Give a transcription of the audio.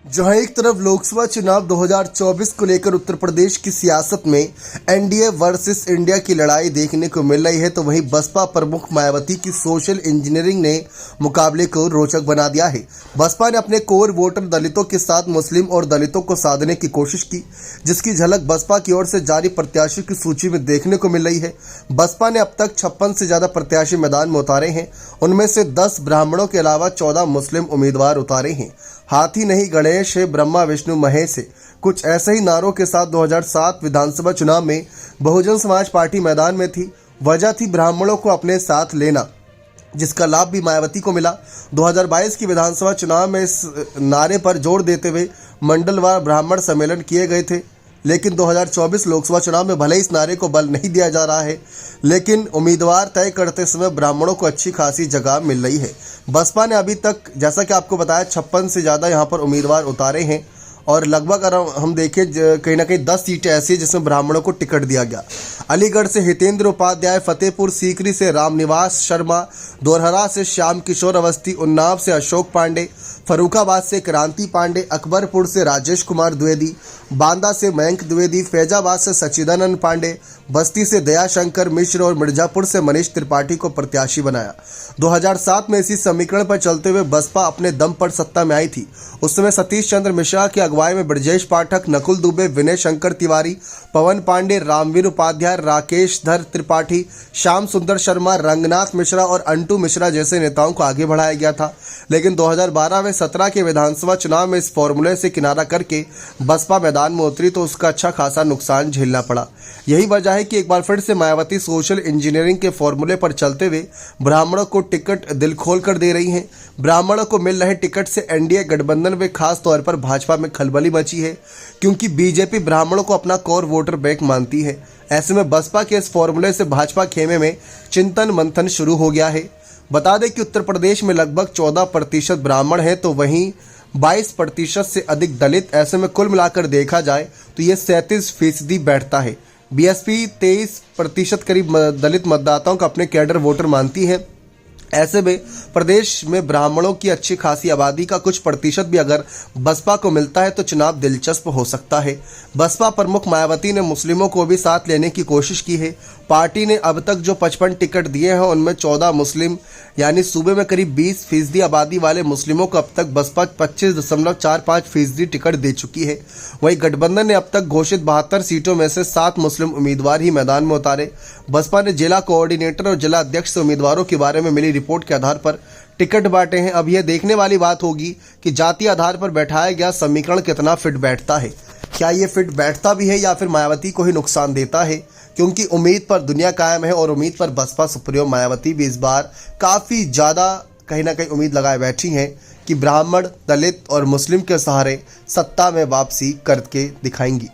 जहां एक तरफ लोकसभा चुनाव 2024 को लेकर उत्तर प्रदेश की सियासत में एनडीए वर्सेस इंडिया की लड़ाई देखने को मिल रही है, तो वहीं बसपा प्रमुख मायावती की सोशल इंजीनियरिंग ने मुकाबले को रोचक बना दिया है। बसपा ने अपने कोर वोटर दलितों के साथ मुस्लिम और दलितों को साधने की कोशिश की, जिसकी झलक बसपा की ओर से जारी प्रत्याशियों की सूची में देखने को मिल रही है। बसपा ने अब तक 56 से ज्यादा प्रत्याशी मैदान में उतारे हैं। उनमें से 10 ब्राह्मणों के अलावा 14 मुस्लिम उम्मीदवार उतारे हैं। हाथी नहीं गणेश है, ब्रह्मा विष्णु महेश है, कुछ ऐसे ही नारों के साथ 2007 विधानसभा चुनाव में बहुजन समाज पार्टी मैदान में थी। वजह थी ब्राह्मणों को अपने साथ लेना, जिसका लाभ भी मायावती को मिला। 2022 की विधानसभा चुनाव में इस नारे पर जोर देते हुए मंडलवार ब्राह्मण सम्मेलन किए गए थे, लेकिन 2024 लोकसभा चुनाव में भले ही इस नारे को बल नहीं दिया जा रहा है, लेकिन उम्मीदवार तय करते समय ब्राह्मणों को अच्छी खासी जगह मिल रही है। बसपा ने अभी तक, जैसा कि आपको बताया, 56 से ज़्यादा यहां पर उम्मीदवार उतारे हैं और लगभग अगर हम देखें कहीं ना कहीं 10 सीटें ऐसी हैं जिसमें ब्राह्मणों को टिकट दिया गया। अलीगढ़ से हितेंद्र उपाध्याय, फतेहपुर सीकरी से रामनिवास शर्मा, दोरहरा से श्याम किशोर अवस्थी, उन्नाव से अशोक पांडे, फर्रुखाबाद से क्रांति पांडे, अकबरपुर से राजेश कुमार द्विवेदी, बांदा से मयंक द्विवेदी, फैजाबाद से सच्चिदानंद पांडे, बस्ती से दयाशंकर मिश्र और मिर्जापुर से मनीष त्रिपाठी को प्रत्याशी बनाया। 2007 में इसी समीकरण पर चलते हुए बसपा अपने दम पर सत्ता में आई थी। उस समय सतीश चंद्र मिश्रा की अगुवाई में ब्रजेश पाठक, नकुल दुबे, विनय शंकर तिवारी, पवन पांडे, रामवीर उपाध्याय, राकेश धर त्रिपाठी, श्याम सुंदर शर्मा, रंगनाथ मिश्रा और अंटू मिश्रा जैसे नेताओं को आगे बढ़ाया गया था। लेकिन 2012 में 17 के विधानसभा चुनाव में इस फॉर्मूले से किनारा करके बसपा मैदान में उतरी तो उसका अच्छा खासा नुकसान झेलना पड़ा। यही वजह है कि एक बार फिर से मायावती सोशल इंजीनियरिंग के फॉर्मूले पर चलते हुए ब्राह्मणों को टिकट दिल खोल कर दे रही हैं। ब्राह्मणों को मिल रहे टिकट से एनडीए गठबंधन में खास तौर पर भाजपा में खलबली मची है, क्योंकि बीजेपी ब्राह्मणों को अपना कोर वोटर बैंक मानती है। ऐसे में बसपा के इस फॉर्मूले से भाजपा खेमे में चिंतन मंथन शुरू हो गया है। बता दें कि उत्तर प्रदेश में लगभग 14% ब्राह्मण हैं, तो वहीं 22% से अधिक दलित। ऐसे में कुल मिलाकर देखा जाए तो ये 37% बैठता है। बीएसपी 23% करीब दलित मतदाताओं को अपने कैडर वोटर मानती है। ऐसे में प्रदेश में ब्राह्मणों की अच्छी खासी आबादी का कुछ प्रतिशत भी अगर बसपा को मिलता है तो चुनाव दिलचस्प हो सकता है। बसपा प्रमुख मायावती ने मुस्लिमों को भी साथ लेने की कोशिश की है। पार्टी ने अब तक जो 55 टिकट दिए हैं उनमें 14 मुस्लिम, यानी सूबे में करीब 20% आबादी वाले मुस्लिमों को अब तक बसपा 25.45% टिकट दे चुकी है। वहीं गठबंधन ने अब तक घोषित 72 सीटों में से 7 मुस्लिम उम्मीदवार ही मैदान में उतारे। बसपा ने जिला कोऑर्डिनेटर और जिला अध्यक्ष से उम्मीदवारों के बारे में मिली रिपोर्ट के आधार पर टिकट बांटे हैं। अब यह देखने वाली बात होगी कि जाति आधार पर बैठाया गया समीकरण कितना फिट बैठता है। क्या ये फिट बैठता भी है या फिर मायावती को ही नुकसान देता है, क्योंकि उम्मीद पर दुनिया कायम है और उम्मीद पर बसपा सुप्रीमो मायावती भी इस बार काफ़ी ज़्यादा कहीं ना कहीं उम्मीद लगाए बैठी हैं कि ब्राह्मण, दलित और मुस्लिम के सहारे सत्ता में वापसी करके दिखाएंगी।